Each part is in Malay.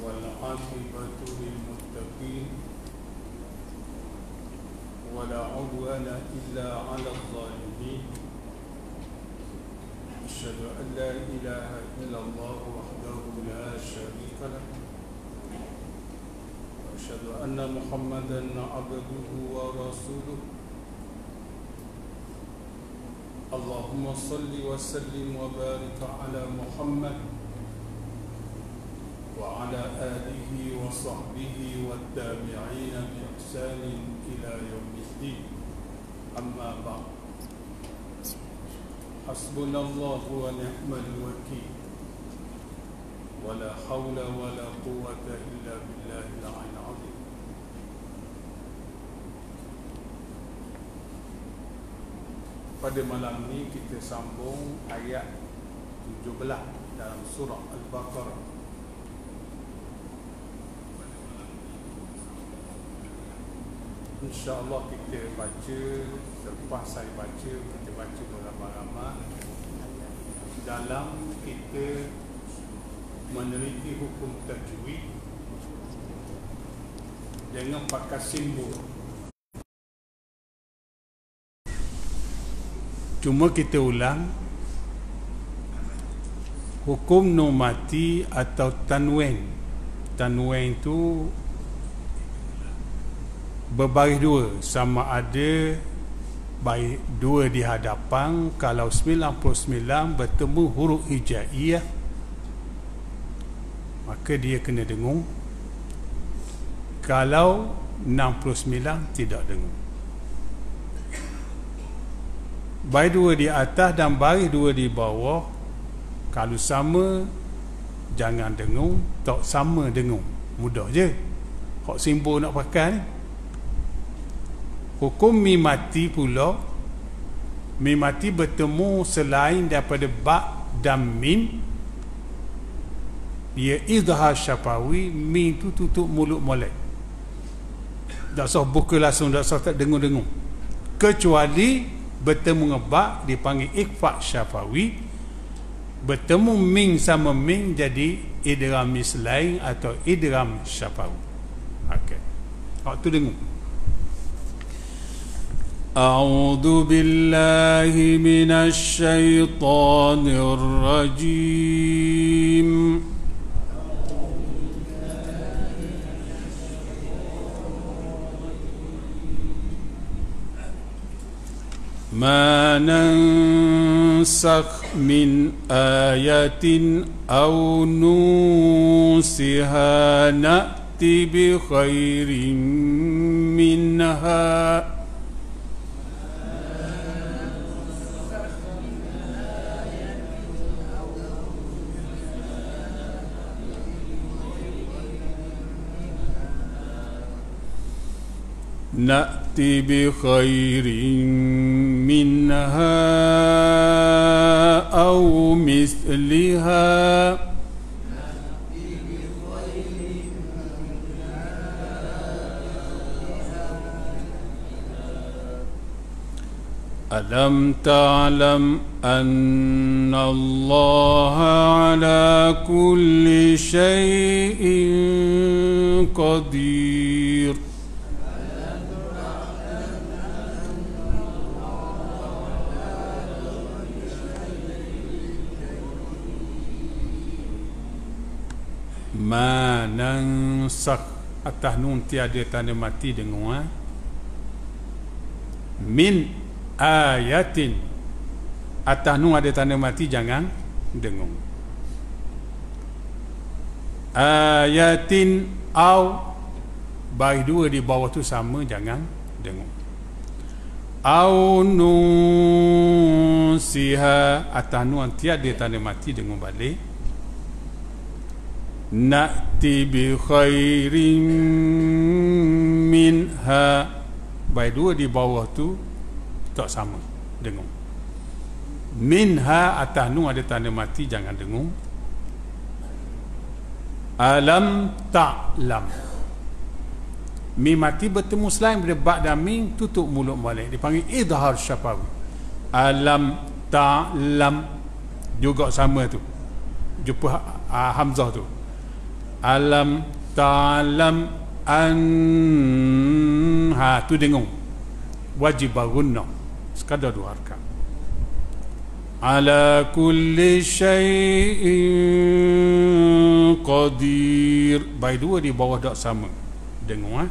والعاقبة للمتقين ولا عدوان إلا على الظالمين أشهد أن لا إله إلا الله وحده لا شريك له وأشهد أن محمدا عبده ورسوله اللهم صل وسلم وبارك على محمد وعلى آله وصحبه والتابعين بإحسان إلى يوم الدين أما بعد حسبنا الله ونعم الوكيل ولا حول ولا قوة إلا بالله العلي العظيم. Pada malam ini kita sambung ayat 17 dalam surah Al-Baqarah. InsyaAllah kita baca, selepas saya baca, kita baca beramai-ramai dalam kita meneliti hukum tajwid dengan pakai simbol. Cuma kita ulang hukum nun mati atau tanwin. Tanwin itu berbaris dua, sama ada baris dua di hadapan. Kalau 99 bertemu huruf hijaiyah, maka dia kena dengung. Kalau 69 tidak dengung. Baris dua di atas dan baris dua di bawah, kalau sama jangan dengung, tak sama dengung. Mudah je. Hak simbol nak pakai ni. Hukum mim mati pula, mim mati bertemu selain daripada ba dan mim, ia izhar syafawi. Mim tu tutup mulut molek, tak usah buka langsung, tak usah tak dengung-dengung. Kecuali bertemu dengan ba dipanggil ikhfa syafawi. Bertemu mim sama mim jadi idgham mislain atau idgham syafawi. Okey, waktu dengung. أعوذ بالله من الشيطان الرجيم ما ننسخ من آية أو ننسها نأتي بخير منها نأتي بخير منها أو مثلها ألم تعلم أن الله على كل شيء قدير Ma nansakh, atas nun tiada tanda mati dengung. Min ayatin, atas nun ada tanda mati jangan dengung. Ayatin au, baris dua di bawah tu sama, jangan dengung. Au nun siha, atas nun tiada tanda mati dengung balik. Na'ti bi khairin minha, baik dua di bawah tu tak sama dengung. Minha atas nun ada tanda mati jangan dengung. Alam ta'lam, mim mati bertemu selain pada ba dan mim, tutup mulut balik, dipanggil izhar syafawi. Alam ta'lam juga sama tu, jumpa hamzah tu. Alam ta'lam anha tu dengung wajib bangun sekadar 2 rakaat. Ala kulli syai'in qadir. Baik 2 di bawah tak sama. Dengung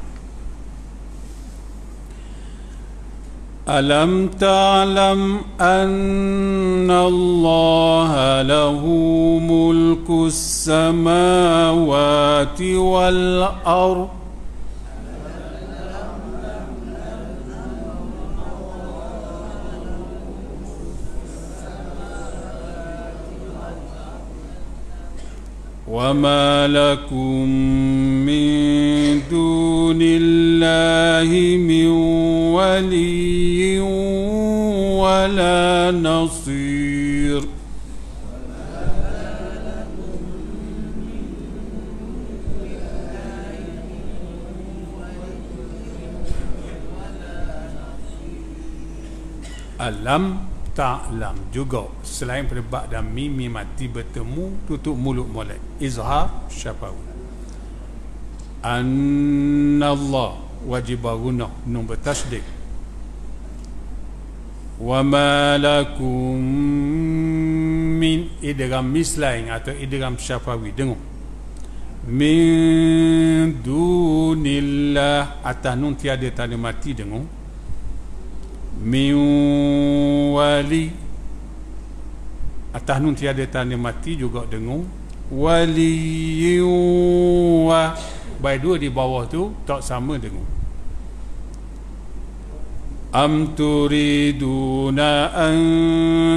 Alam ta'lam anna Allah lahu mulkus samawati wal ardh. وَمَا لَكُمْ مِنْ دُونِ اللَّهِ مِنْ وَلِيٍّ وَلَا نَصِيرٍ. Alam ta'lam juga selain pada ba dan mim mati bertemu tutup mulut molek izhar syafawi. Annallah wajib gunah nun bertasydid. Wa ma lakum min idgham mislain atau idgham syafawi dengung. Min dunillah atas nun tiada tanda mati dengung. Min wali atas nun tiada tanda mati juga dengung. Wali wa baik 2 di bawah tu tak sama dengung. Am turiduna an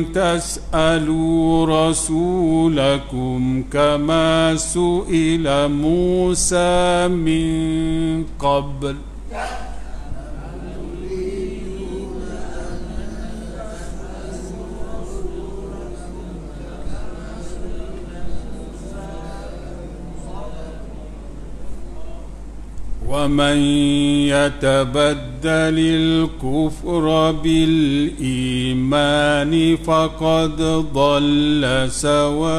tas'alu rasulakum kama su'ila Musa min qabl. وَمَنْ يَتَبَدَّلِ الْكُفْرَ بِالْإِيمَانِ فَقَدْ ضَلَّ سَوَاءَ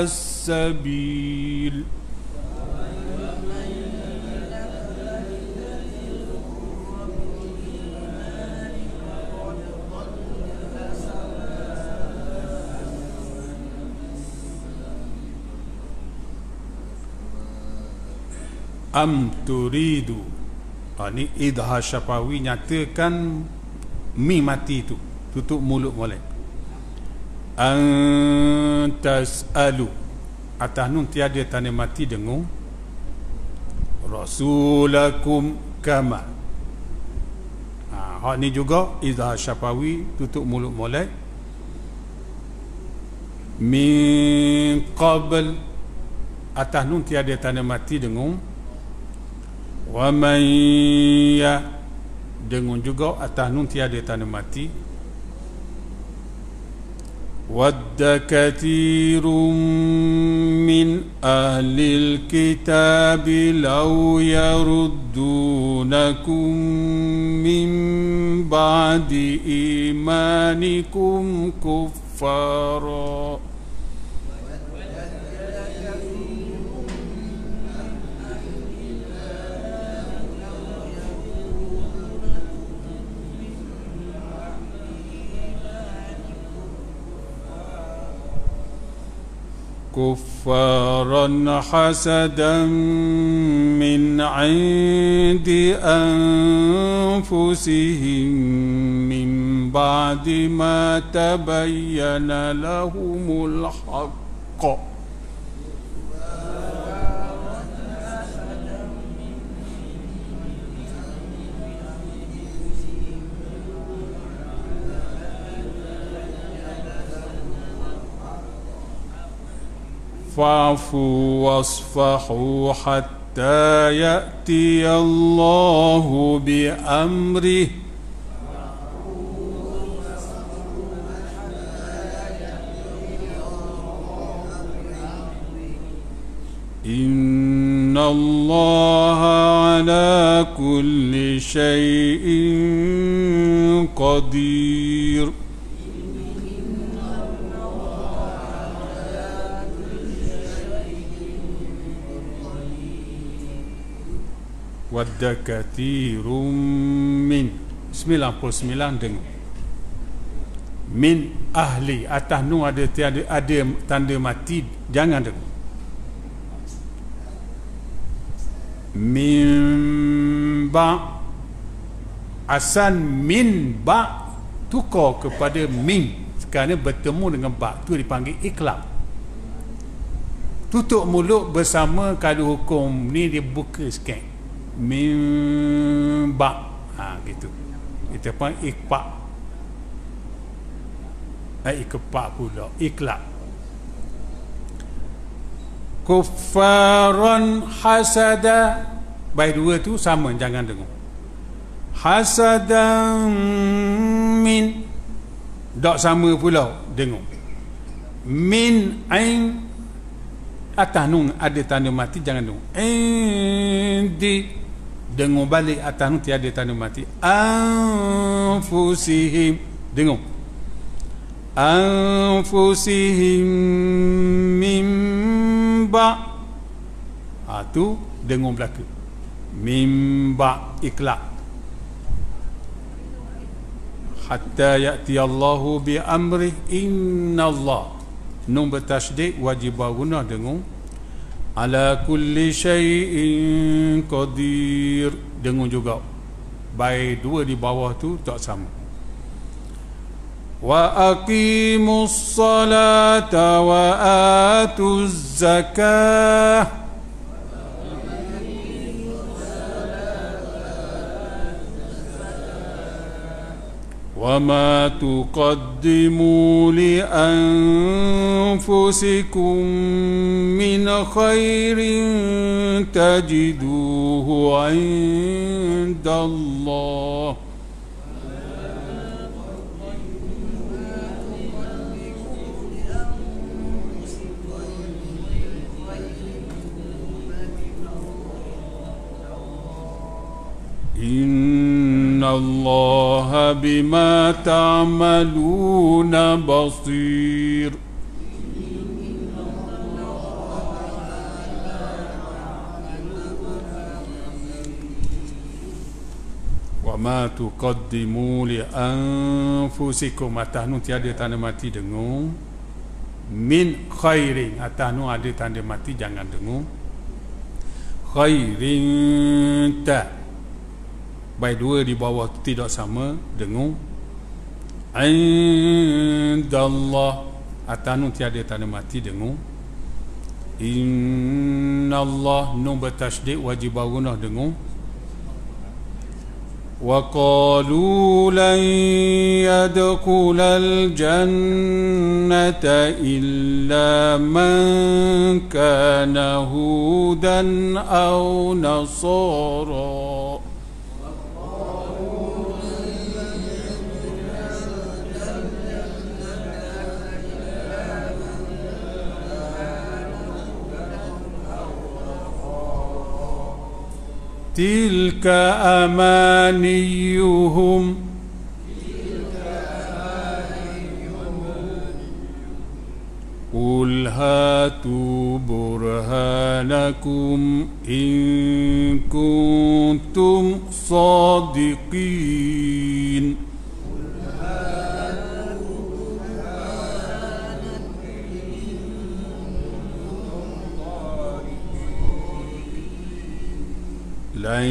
السَّبِيلِ. Am turidu ni idhar syafawi nyatakan mi mati tu tutup mulut molek. Antas alu atas nun tiada tanda mati dengung. Rasulakum kama hak ni juga idhar syafawi tutup mulut molek. Min qabl atas nun tiada tanda mati dengung. Wa man ya dengung juga atas nun tiada tanda mati. Wadda kathirun min ahlil kitabi law yaruddunakum min ba'di imanikum kuffara. كفارا حسدا من عند أنفسهم من بعد ما تبين لهم الحق. فاعفوا واصفحوا حتى يأتي الله بأمره. إن الله على كل شيء قدير. wadda kathirum min 99 dengung. Min ahli, atas nun ada tanda mati, jangan dengung. Min ba, asal min ba tukar kepada min kerana bertemu dengan ba, tu dipanggil iklab. Tutup mulut bersama, kalau hukum ni dia buka sikit, min ba, gitu. Kita panggil ikpak, ikpak pula, iklab. Kuffaran hasada, baik dua tu sama, jangan dengar. Hasadan min, tak sama pula, dengar. Min ain, atas nun ada tanda mati, jangan dengar. Indi, dengar balik, atas nun tiada tanda mati. Anfusihim, dengar. Anfusihim mimba, tu dengar belaka. Mimba iklaq. Hatta ya'ti Allahu bi amrih, inna Allah, nun bertasydid wajib guna dengung. Ala kulli syai'in qadir, dengung juga. Baik dua di bawah tu tak sama. Wa aqimus salata wa atuz zakah, وَمَا تُقَدِّمُوا لِأَنفُسِكُم مِّنْ خَيْرٍ تَجِدُوهُ عِندَ اللَّهِ إِنَّ اللَّهَ بِمَا تَعْمَلُونَ بَصِيرٌ. وَمَا تُقَدِّمُوا لِأَنفُسِكُمْ, atas nun tiada tanda mati, dengung. Min khairin, atas nun ada tanda mati, jangan dengung. Khairin ta, baik dua di bawah tidak sama, dengung. Indallah, atas nun tiada tanda mati, dengung. Innallah, nun bertasydid wajib guna, dengung. Wa qalu lan yadkhulal jannata illa man kana hudan aw nasara. Tilka amaniyuhum, qul hatu burhanakum in kuntum sadiqin. Lan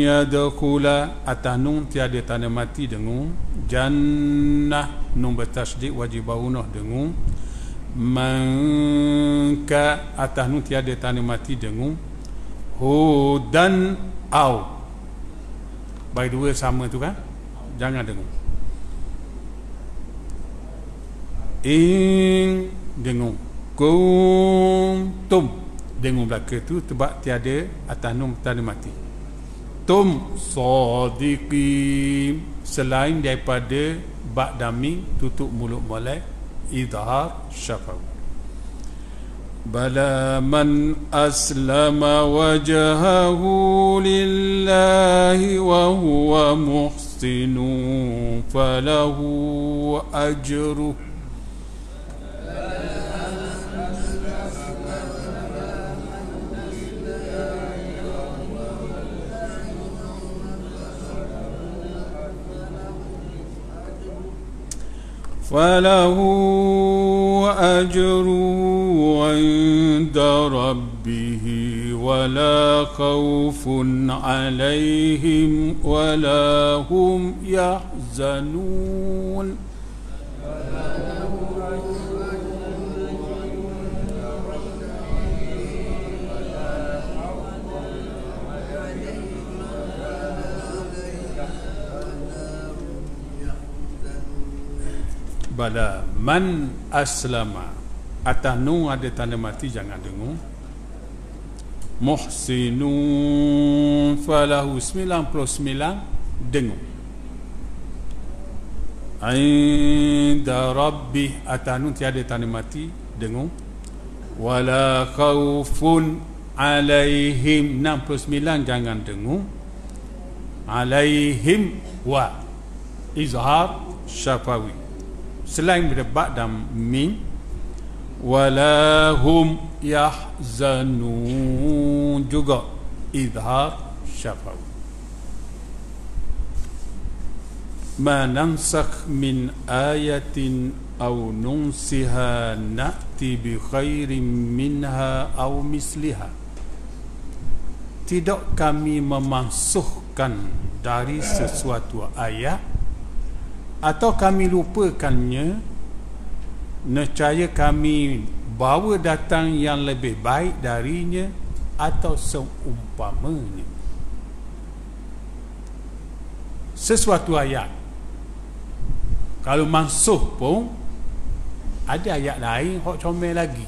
yadkhula, atas nun tiada tanda mati, dengung. Jannah, nun bertasydid wajib guna, dengung. Mangka, atas nun tiada tanda mati, dengung. Hudan au, baik dua sama tu kan, jangan dengung. In, dengung. Kuntum, dengung belaka tu sebab tiada atas nun tanda mati. Tum sadiqin, selain daripada ba dami tutup mulut molek, idhar syafawi. Bala man aslama wajhahu lillahi wa huwa muhsinun falahu ajruh. فله أجره عند ربه ولا خوف عليهم ولا هم يحزنون. Bala man aslama, atas nun ada tanda mati, jangan dengung. Muhsinun falahu 99, dengung. Inda rabbih, atas nun tiada tanda mati, dengung. Wala khawfun alaihim 69, jangan dengung. Alaihim wa izhar syafawi, selain berdebat dan min. Walahum yahzanun juga izhar syafawi. Ma nansakh min ayatin aw nunsiha na'ti bi khairin minha aw misliha. Tidak kami memansuhkan dari sesuatu ayat atau kami lupakannya, nescaya kami bawa datang yang lebih baik darinya atau seumpamanya. Sesuatu ayat kalau mansuh pun ada ayat lain hok comel lagi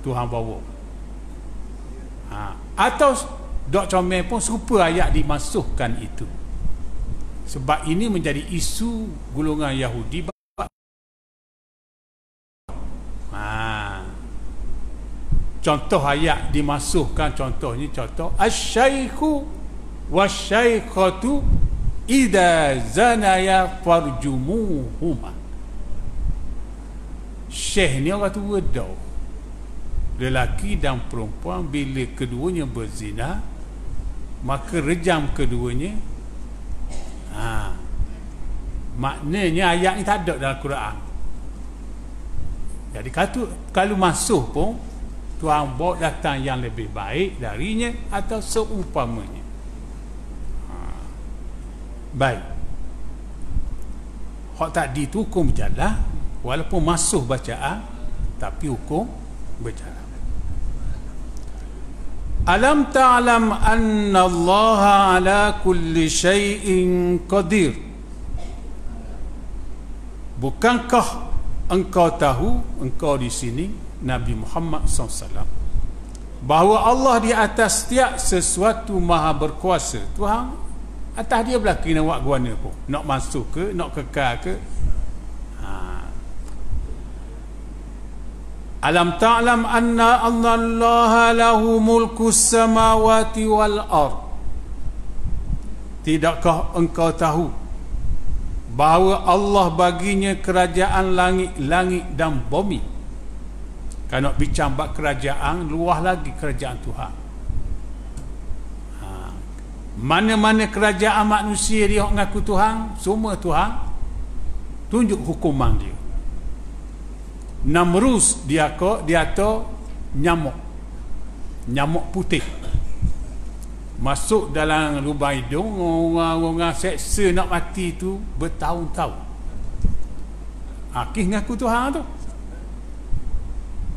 Tuhan bawa, atau dok comel pun serupa ayat dimansuhkan itu. Sebab ini menjadi isu golongan Yahudi. Contoh ayat dimasukkan, contohnya contoh asy-syaikhu wasy-syaikhatu idza zanaya farjumuhuma. Syekh ni orang tua dah, lelaki dan perempuan bila keduanya berzina maka rejam keduanya. Maknanya ayat ni tak ada dalam Quran. Jadi kalau masuk pun Tuhan bawa datang yang lebih baik darinya atau seumpamanya. Baik. Hak tadi tu hukum berjalan, walaupun masuk bacaan tapi hukum berjalan. Alam ta'lam anna Allah ala kulli syai'in qadir. Bukankah engkau tahu, engkau di sini Nabi Muhammad SAW, bahawa Allah di atas setiap sesuatu maha berkuasa. Tuhan atas dia berlaku nak buat guana pun, nak masuk ke, nak kekal ke. Alam ta'lam anna Allah lahu mulku samawati wal ard. Tidakkah engkau tahu bahawa Allah baginya kerajaan langit-langit dan bumi? Kalau nak bincang bab kerajaan, luah lagi kerajaan Tuhan. Mana-mana kerajaan manusia dia mengaku Tuhan, semua Tuhan tunjuk hukuman dia. Namrus dia tu nyamuk putih masuk dalam lubang hidung, orang-orang seksa nak mati tu bertahun-tahun. Akih ngaku Tuhan tu.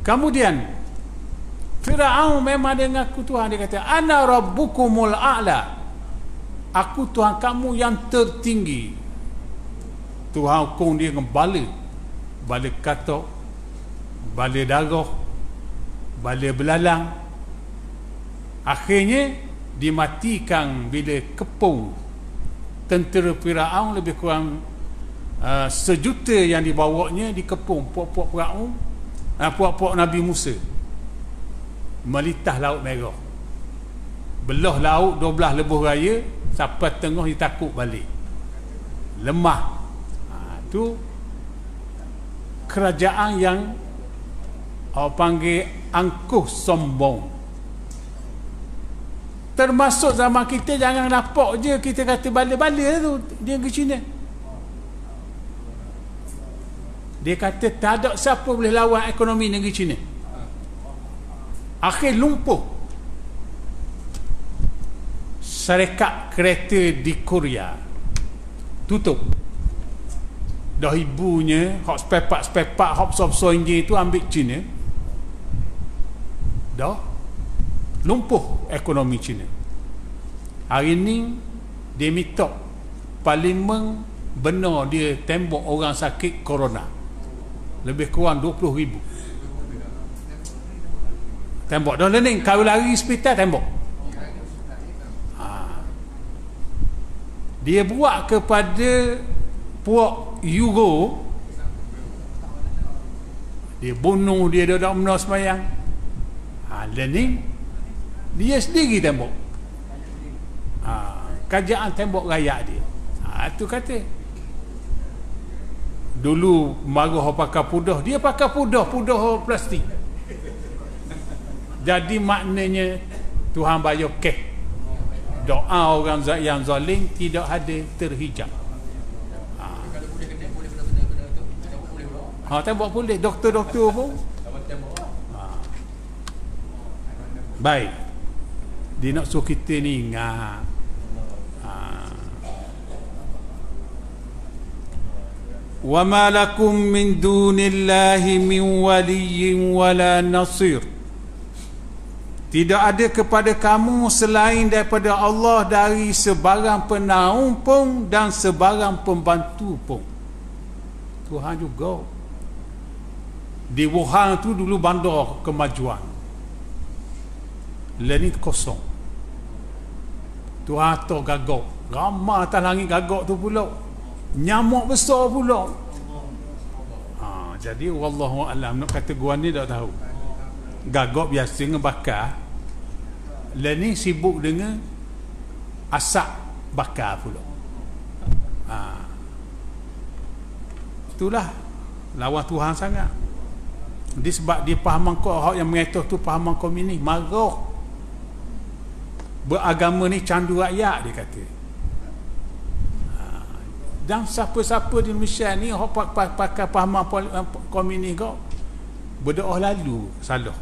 Kemudian Firaun memang dia ngaku Tuhan, dia kata ana rabbukumul a'la, aku Tuhan kamu yang tertinggi. Tuhan hukum dia dengan bala katok, bala darah, bala belalang. Akhirnya dimatikan bila kepung tentera Firaun, lebih kurang 1 juta yang dibawanya dikepung puak-puak Firaun, puak-puak Nabi Musa melitah Laut Merah, belah laut 12 lebuh raya, sampai tengah dia takut balik, lemah. Tu kerajaan yang orang panggil angkuh sombong. Termasuk zaman kita, jangan nampak je kita kata bala-bala tu dia ke China. Dia kata tak ada siapa boleh lawan ekonomi negeri China. Akhir lumpuh syarikat kereta di Korea, tutup. Dah ibunya hok spare part hok sop enjin tu ambil China. Dah lumpuh ekonomi China. Hari ni dia minta parlimen benar dia tembok orang sakit corona lebih kurang 20,000 tembok. Dah lening kalau lari hospital tembok. Dia buat kepada puak Euro, dia bunuh dia dah benar semayang. Lening dia sendiri tembok. Kerajaan tembok rakyat dia. Tu kata dulu marah pakai pudah, dia pakai pudah plastik. Jadi maknanya Tuhan bayar keh. Doa orang yang zalim tidak ada terhijab. Tembok boleh, doktor-doktor pun. Baik. Dia nak suruh kita ni ingat. Wa ma lakum min dunillahi min waliyyin wala nasir. Tidak ada kepada kamu selain daripada Allah dari sebarang penaung pun dan sebarang pembantu pun. Tuhan juga. Di Wuhan tu dulu bandar kemajuan. Lenin kosong. Tuhan tu gagak. Ramai atas langit gagak tu pula. Nyamuk besar pula. Jadi wallahu alam, nak kata gua ni tak tahu. Gagak biasa ngebakar. Lenin sibuk dengan asap bakar pula. Itulah lawan Tuhan sangat. Dia sebab dia fahaman kau hak yang mengatur tu fahaman komunis, marah. Beragama ni candu rakyat dia kata. Dan siapa-siapa di Malaysia ni hak pakai fahaman komunis kau berdoa lalu salah.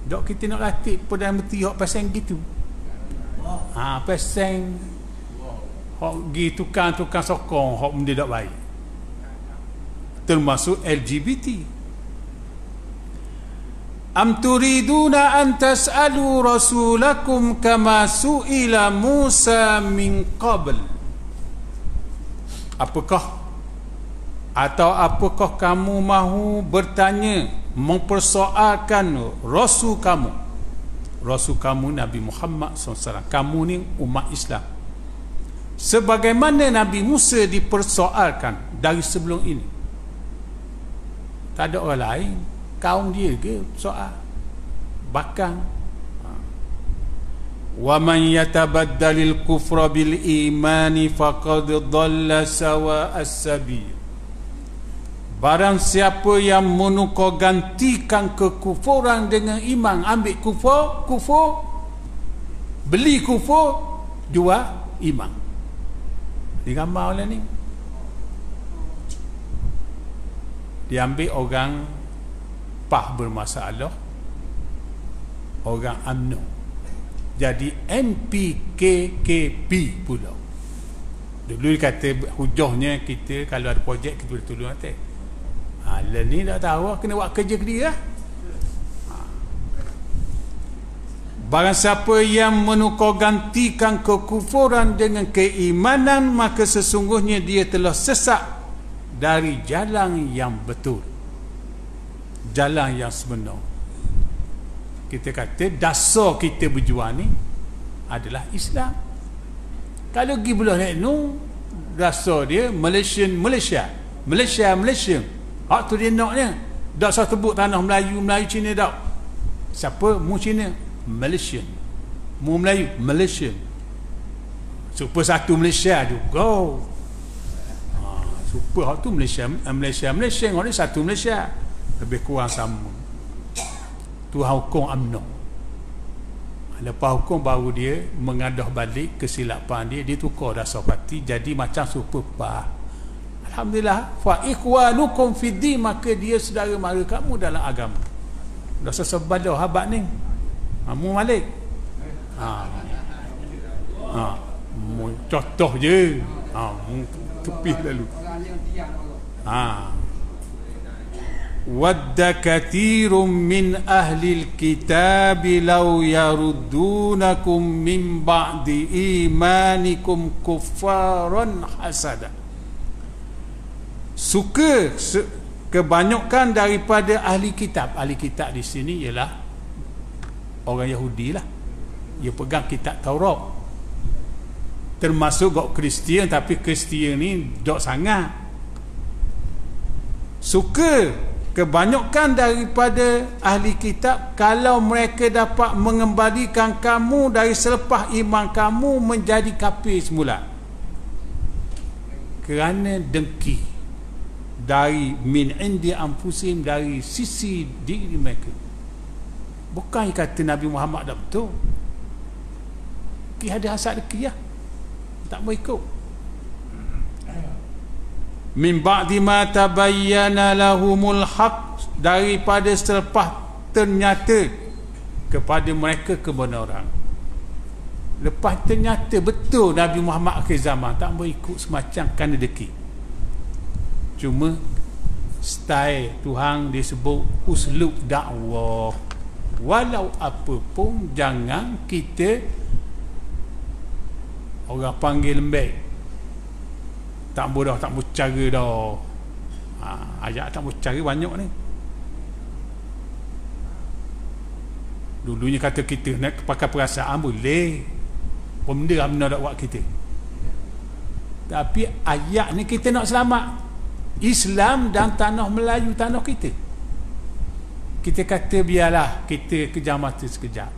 Dok kita nak latih Perdana Menteri hak pasang gitu. Pasang hak gi tukang sokong hak benda tak baik. Termasuk LGBT. Am turiduna an tas'alu rasulakum kama su'ila Musa min qabl. Apakah kamu mahu bertanya, mempersoalkan rasul kamu Nabi Muhammad SAW. Kamu ni umat Islam, sebagaimana Nabi Musa dipersoalkan dari sebelum ini. Tak ada orang lain, kaum dia ke soal. Bahkan wa man yatabaddalil kufra bil imani faqad dhalla sawa'as sabil. Barang siapa yang menukar gantikan kekufuran dengan iman, ambil kufur, beli kufur, jual iman. Digambar oleh ni. Dia ambil orang bermasalah, orang UMNO, jadi NPKKP pula. Dulu dia kata hujahnya kita kalau ada projek kita boleh tolong nanti. Ni tak tahu, kena buat kerja ke dia. Barang siapa yang menukar gantikan kekufuran dengan keimanan, maka sesungguhnya dia telah sesat dari jalan yang betul, jalan yang sebenar. Kita kata dasar kita berjuang ni adalah Islam. Kalau pergi belah ni dasar dia Malaysia. Hak tu dia naknya. Tak usah tebuk tanah Melayu Cina tak. Siapa? Mu Cina, Malaysian. Mu Melayu, Malaysian. Super satu Malaysia juga. Super hak tu Malaysia. Hak ni satu Malaysia. Lebih kurang sama. Tuhan hukum UMNO. Lepas hukum baru dia mengadah balik kesilapan dia tukar dasar parti jadi macam super PAH. alhamdulillah, fa ikhwanukum fid-din, maka dia saudara mara kamu dalam agama. Dah sesebal dah habat ni. Mu Malik. Contoh je. Tepih lalu. Wadda kathirun min ahlil kitab law yaruddunakum min ba'di imanikum kuffaran hasada. Suka kebanyakan daripada ahli kitab. Ahli kitab di sini ialah orang Yahudi lah. Dia pegang kitab Taurat. Termasuk gok Kristian, tapi Kristian ni dok sangat. Suka kebanyakan daripada ahli kitab kalau mereka dapat mengembalikan kamu dari selepas iman kamu menjadi kafir semula, kerana dengki dari min indi anfusim, dari sisi diri mereka. Bukan kata Nabi Muhammad dah betul. Ki ada hasad dengki lah, tak mau ikut. Min ba'di ma tabayyana lahumul haq, daripada selepas ternyata kepada mereka kebenaran. Lepas ternyata betul Nabi Muhammad akhir zaman, tak mau ikut semacam kerana dengki. Cuma style Tuhan disebut uslub dakwah. Walau apa pun jangan kita, orang panggil lembek, tak boleh dah, tak boleh cara dah. Ayat tak boleh cara banyak ni. Dulunya kata kita nak pakai perasaan boleh, benda nak buat kita. Tapi ayat ni kita nak selamat Islam dan tanah Melayu, tanah kita. Kita kata biarlah kita kejam mata sekejap.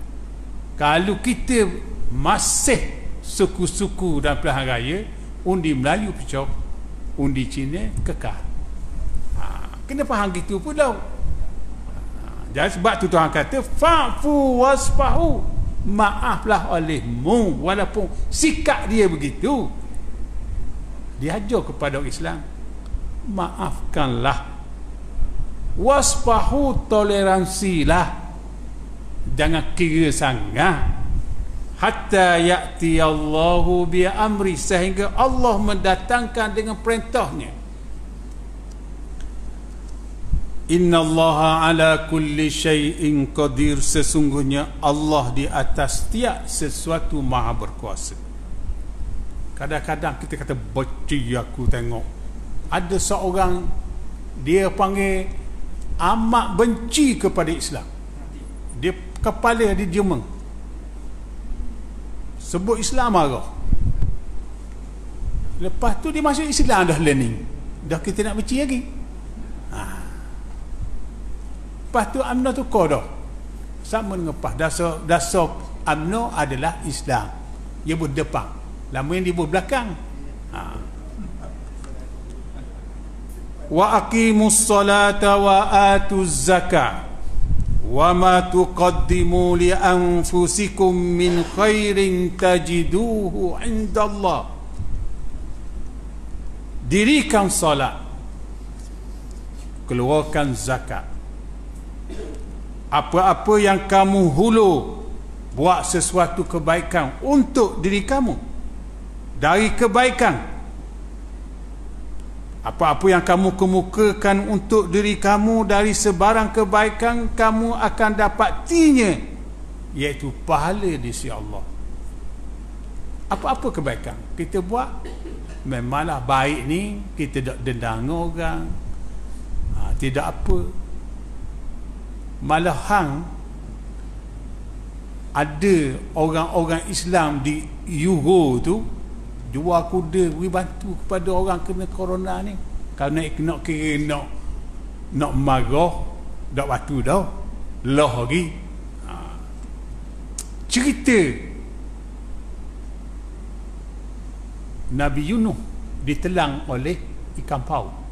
Kalau kita masih suku-suku dan pilihan raya, undi Melayu pecah, undi Cina kekal. Kena faham gitu pula. Jadi sebab tu Tuhan kata fa'fu wasfahu, maaflah olehmu, walaupun sikap dia begitu. Dia ajar kepada orang Islam, maafkanlah. Wasfahu, toleransilah, jangan kira sangat. Hatta ya'ti Allahu bi amri, sehingga Allah mendatangkan dengan perintahnya. Innallaha ala kulli syai'in qadir, sesungguhnya Allah di atas tiap sesuatu maha berkuasa. Kadang-kadang kita kata beci, aku tengok ada seorang dia panggil amat benci kepada Islam. Dia kepala di Jerman, sebut Islam marah. Lepas tu dia masuk Islam dah learning, dah kita nak benci lagi. Lepas tu UMNO tukar dah, sama dengan PAS. Dasar UMNO adalah Islam, dia berdepan, lama yang dia belakang. Wa aqimus salata wa atuz zakah wa ma tuqaddimu li anfusikum min khairin tajiduhu indallah. Dirikan salat, keluarkan zakat. Apa-apa yang kamu hulur, buat sesuatu kebaikan untuk diri kamu dari kebaikan. Apa-apa yang kamu kemukakan untuk diri kamu dari sebarang kebaikan, kamu akan dapatinya, iaitu pahala di sisi Allah. Apa-apa kebaikan kita buat, memanglah baik ni, kita tak dendang orang, tidak apa. Malahan ada orang-orang Islam di Euro tu jual kuda beri bantu kepada orang kena corona ni. Kalau nak kira nak marah, tak batu dah lah lagi. Cerita Nabi Yunus ditelang oleh ikan paus.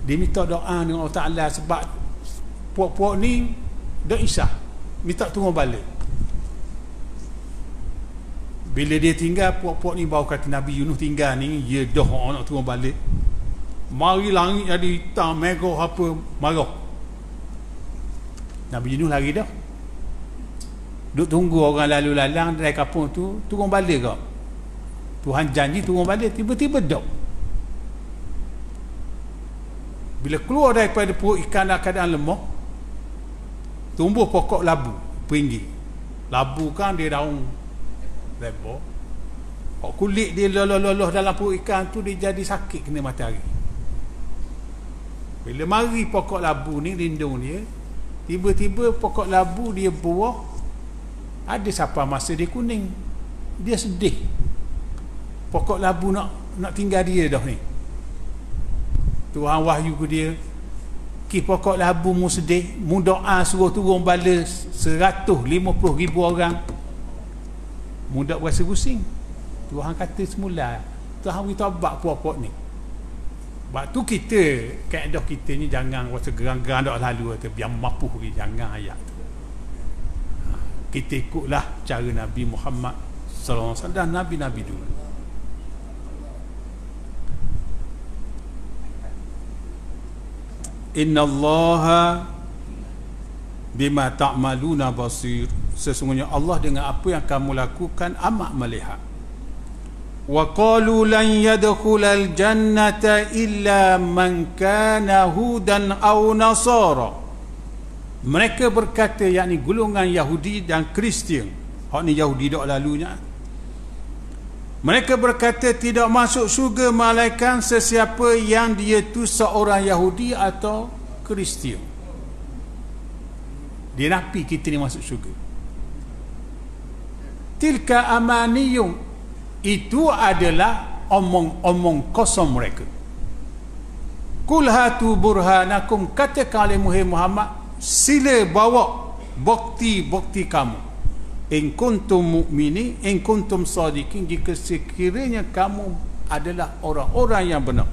Dia minta doa dengan Allah Ta'ala sebab puak-puak ni dah isah, minta tunggu balik. Bila dia tinggal, puak-puak ni bawa kata Nabi Yunus tinggal ni, dia dah nak turun balik. Mari langit jadi hitam, merah apa, marah. Nabi Yunus lari dah. Duk tunggu orang lalu lalang dari kampung tu turun balik kau. Tuhan janji turun balik, tiba-tiba dak. Bila keluar daripada perut ikan dalam keadaan lemah, tumbuh pokok labu peringgi. Labu kan dia daun lebar. Kulit dia lolos dalam perut ikan tu, dia jadi sakit kena matahari. Bila mari pokok labu ni lindung dia, tiba-tiba pokok labu dia buah. Ada siapa masa dia kuning, dia sedih. Pokok labu nak tinggal dia dah ni. Tuhan wahyu ke dia, ki pokok labu mu sedih, mu doa suruh turun bala 150,000 orang. Mu tak berasa pusing. Tuhan kata semula, Tuhan beritahu abak pokok ni. Sebab tu kita, kaedah kita ni jangan rasa gerang-gerang dak lalu kata biar mapuh lagi, jangan ayat tu. Kita ikutlah cara Nabi Muhammad sallallahu alaihi wasallam dan nabi-nabi dulu. Innallaha bima ta'maluna basir. Sesungguhnya Allah dengan apa yang kamu lakukan amat melihat. Wa qalu lan yadkhulal jannata illa man kana hudan aw nasara. Mereka berkata, yakni golongan Yahudi dan Kristian. Hak ni Yahudi dak lalunya. Mereka berkata tidak masuk syurga malaikat sesiapa yang dia tu seorang Yahudi atau Kristian. Dia nafi kita ni masuk syurga. Tilka amaniyum, itu adalah omong-omong kosong mereka. Qul hatu burhanakum, katakan oleh Muhammad, sila bawa bukti-bukti kamu. In kuntum mu'minin, in kuntum sadiqin, jika sekiranya kamu adalah orang-orang yang benar.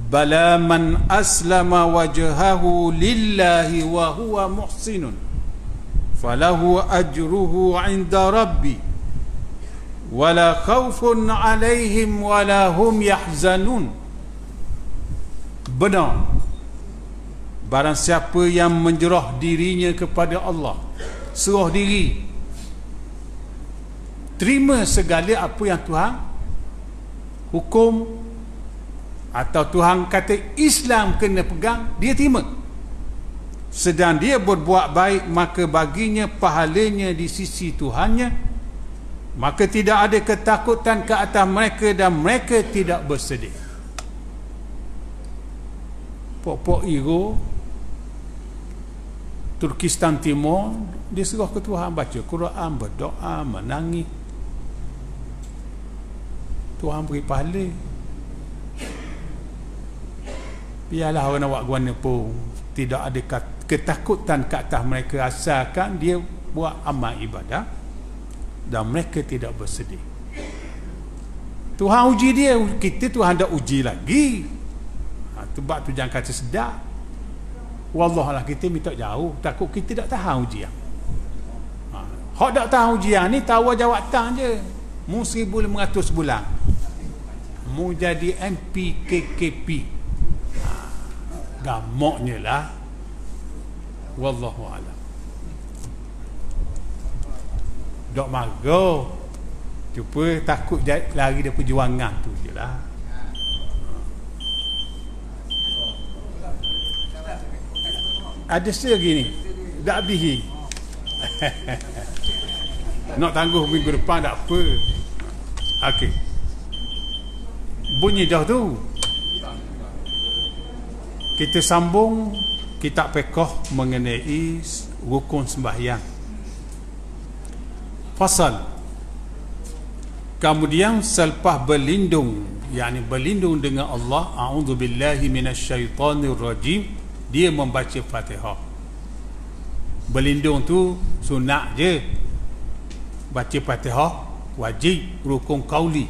Bala man aslama wajhahu lillahi wa huwa muhsinun falahu ajruhu 'inda rabbi wala khaufun 'alaihim wala hum yahzanun. Benar, barang siapa yang menjerah dirinya kepada Allah, serah diri, terima segala apa yang Tuhan hukum atau Tuhan kata Islam kena pegang, dia terima. Sedang dia berbuat baik, maka baginya pahalanya di sisi Tuhannya, maka tidak ada ketakutan ke atas mereka dan mereka tidak bersedih. Pok-pok Iro Turkistan Timur, dia serah ke Tuhan, baca Quran, berdoa, menangis. Tuhan beri pahala. Biarlah orang nak buat guana pun tidak ada ketakutan ke atas mereka, asalkan dia buat amal ibadah dan mereka tidak bersedih. Tuhan uji dia, kita Tuhan tak uji lagi. Sebab tu jangan kata sedap. Wallah lah, kita minta jauh, takut kita tak tahan ujian. Hak tak tahan ujian ni tawar jawatan je. Mu 1,500 bulan. Mu jadi MP KKP. Gamoknya lah. Wallahu a'lam. Dok marah. Cuba takut lari dari perjuangan tu je lah. Ada lagi ni tak habis. Nak tangguh minggu depan tak apa. Okey, bunyi dah tu. Kita sambung kitab fiqh mengenai rukun sembahyang. Fasal. Kemudian selepas berlindung, yakni berlindung dengan Allah, a'udzubillahi minasyaitonirrajim, dia membaca Fatihah. Berlindung tu sunat je. Baca Fatihah wajib, rukun qauli.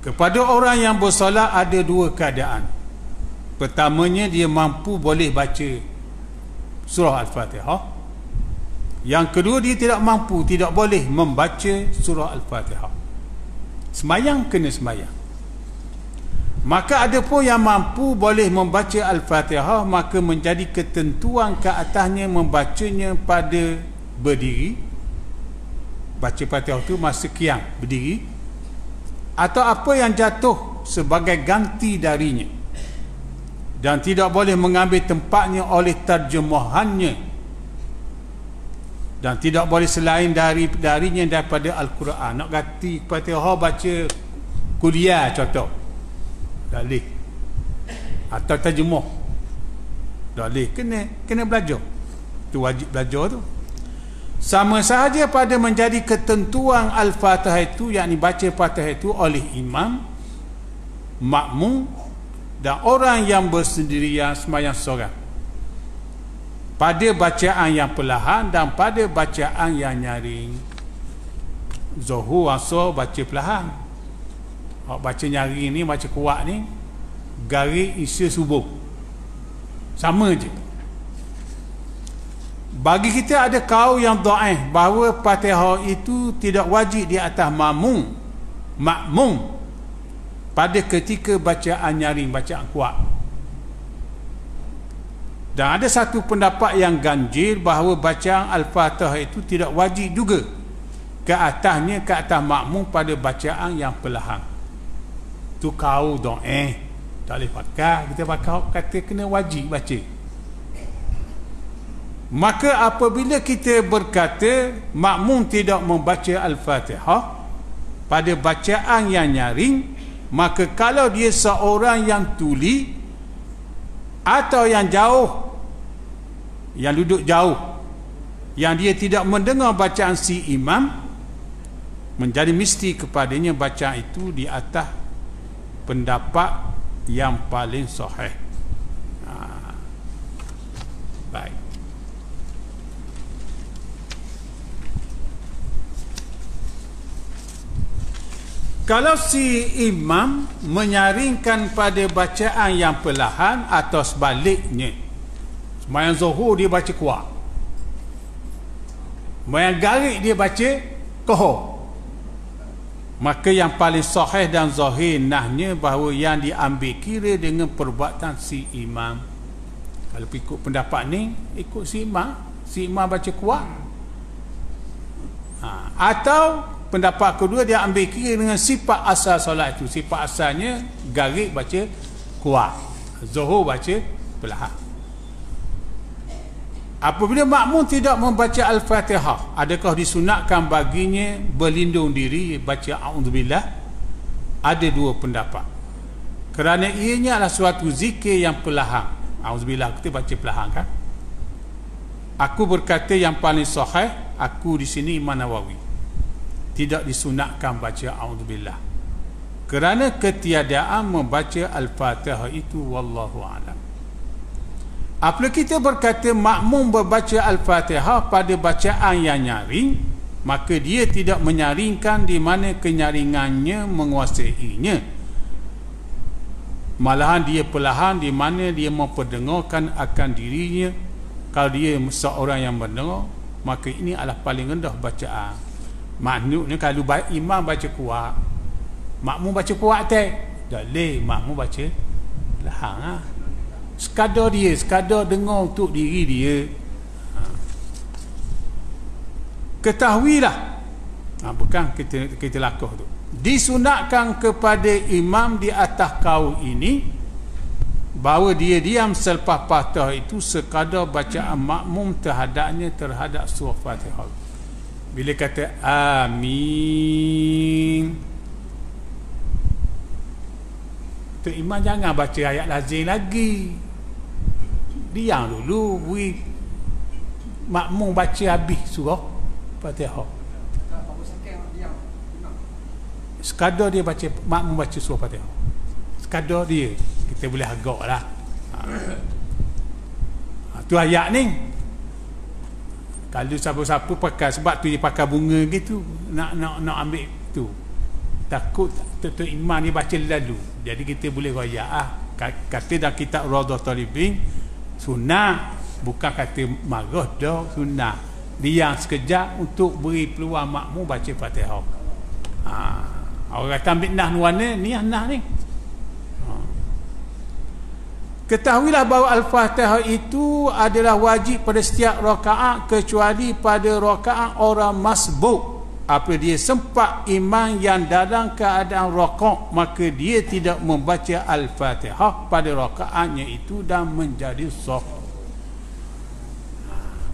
Kepada orang yang bersolat ada dua keadaan. Pertamanya, dia mampu boleh baca surah Al-Fatihah. Yang kedua, dia tidak mampu, tidak boleh membaca surah Al-Fatihah. Sembayang kena sembayang. Maka ada pun yang mampu boleh membaca Al-Fatihah, maka menjadi ketentuan ke atasnya membacanya pada berdiri. Baca Fatihah itu masa qiyam, berdiri, atau apa yang jatuh sebagai ganti darinya, dan tidak boleh mengambil tempatnya oleh terjemahannya, dan tidak boleh selain darinya daripada Al-Quran. Nak ganti Fatihah baca kuliah contoh, tak boleh, atau terjemah tak boleh, kena belajar. Itu wajib belajar tu. Sama sahaja pada menjadi ketentuan Al-Fatihah itu, yakni baca Fatihah itu oleh imam, makmum dan orang yang bersendirian sembahyang seorang, pada bacaan yang perlahan dan pada bacaan yang nyaring. Zuhur, Asar baca perlahan, baca nyaring ni, baca kuat ni, Maghrib, Isya, Subuh sama je. Bagi kita ada kaul yang dhaif bahawa Fatihah itu tidak wajib di atas makmum pada ketika bacaan nyaring, bacaan kuat. Dan ada satu pendapat yang ganjil bahawa bacaan Al-Fatihah itu tidak wajib juga ke atas makmum pada bacaan yang perlahan. Tu kaul dhaif, tak boleh pakai. Kita pakai kata kena wajib baca. Maka apabila kita berkata makmum tidak membaca Al-Fatihah pada bacaan yang nyaring, maka kalau dia seorang yang tuli atau yang jauh, yang duduk jauh, yang dia tidak mendengar bacaan si imam, menjadi mesti kepadanya bacaan itu di atas pendapat yang paling sahih. Baik. Kalau si imam menyaringkan pada bacaan yang perlahan atau sebaliknya, sembahyang zuhur dia baca kuat, sembahyang Maghrib dia baca kohor, maka yang paling sahih dan zahir nahnya bahawa yang diambil kira dengan perbuatan si imam. Kalau ikut pendapat ni, ikut si imam baca kuat, atau pendapat kedua dia ambil kira dengan sifat asal solat itu. Sifat asalnya Maghrib baca kuat, Zuhur baca perlahan. Apabila makmum tidak membaca Al-Fatihah, adakah disunatkan baginya berlindung diri baca a'udzubillah? Ada dua pendapat. Kerana ianya adalah suatu zikir yang perlahan. A'udzubillah kita baca perlahan kan? Aku berkata yang paling sahih, aku di sini Imam Nawawi, tidak disunatkan baca a'udzubillah kerana ketiadaan membaca Al-Fatihah itu, wallahu a'lam. Apabila kita berkata makmum membaca Al-Fatihah pada bacaan yang nyaring, maka dia tidak menyaringkan di mana kenyaringannya menguasainya, malahan dia perlahan di mana dia memperdengarkan akan dirinya. Kalau dia seorang yang mendengar, maka ini adalah paling rendah bacaan. Maknanya kalau imam baca kuat, makmum baca kuat tak boleh, makmum baca perlahan. Sekadar dengar untuk diri dia. Ketahuilah, bukan kita lakuh tu, disunatkan kepada imam di atas kaul ini bahawa dia diam selepas Fatihah itu sekadar bacaan makmum terhadap surah Fatihah. Bila kata amin, tu imam jangan baca ayat lazim lagi, diam dulu, makmum baca habis surah Fatihah. Sekadar dia baca, makmum baca surah Fatihah, sekadar dia, kita boleh agak lah. Tu ayat ni kalau siapa-siapa pakai, sebab tu dia pakai bunga gitu, nak ambil tu, takut tu imam ni baca lalu. Jadi kita boleh royak kata dalam kitab Raudhah Talibin, sunnah, bukan kata marah dah, sunnah. diam sekejap untuk beri peluang makmum baca Fatihah. Orang kata ambil nah nuana ni nah ni. Ketahuilah bahawa Al-Fatihah itu adalah wajib pada setiap rakaat kecuali pada rakaat orang masbuk. Apabila dia sempat imam yang dalam keadaan rakaat, maka dia tidak membaca Al-Fatihah pada rakaatnya itu dan menjadi sah.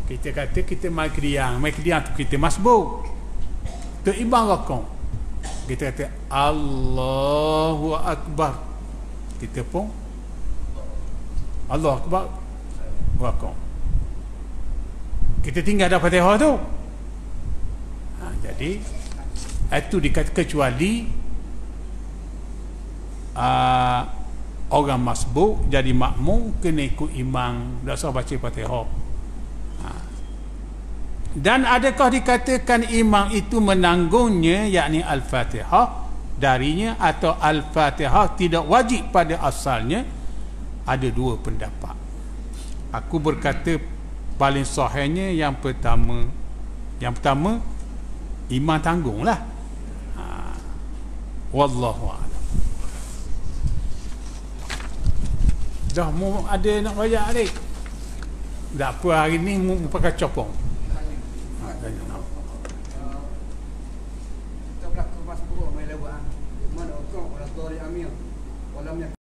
Kita kata kita mai diam tu kita masbuk. Tu imam rakaat. Kita kata Allahu Akbar. Kita pun Allahu Akbar rakaat. Kita tinggal dah Fatihah tu. Jadi itu dikata kecuali orang masbuk jadi makmum kena ikut imam, tak usah baca Fatihah. Dan adakah dikatakan imam itu menanggungnya, yakni Al-Fatihah darinya, atau Al-Fatihah tidak wajib pada asalnya? Ada dua pendapat. Aku berkata paling sahihnya yang pertama imam tanggunglah. Wallahu a'lam. Dah mu ada nak bayar ni. Tak apa, hari ni mu pakai copong. Kita berlaku mas buruk mai lewat. Mana orang orang tori amil. Walamnya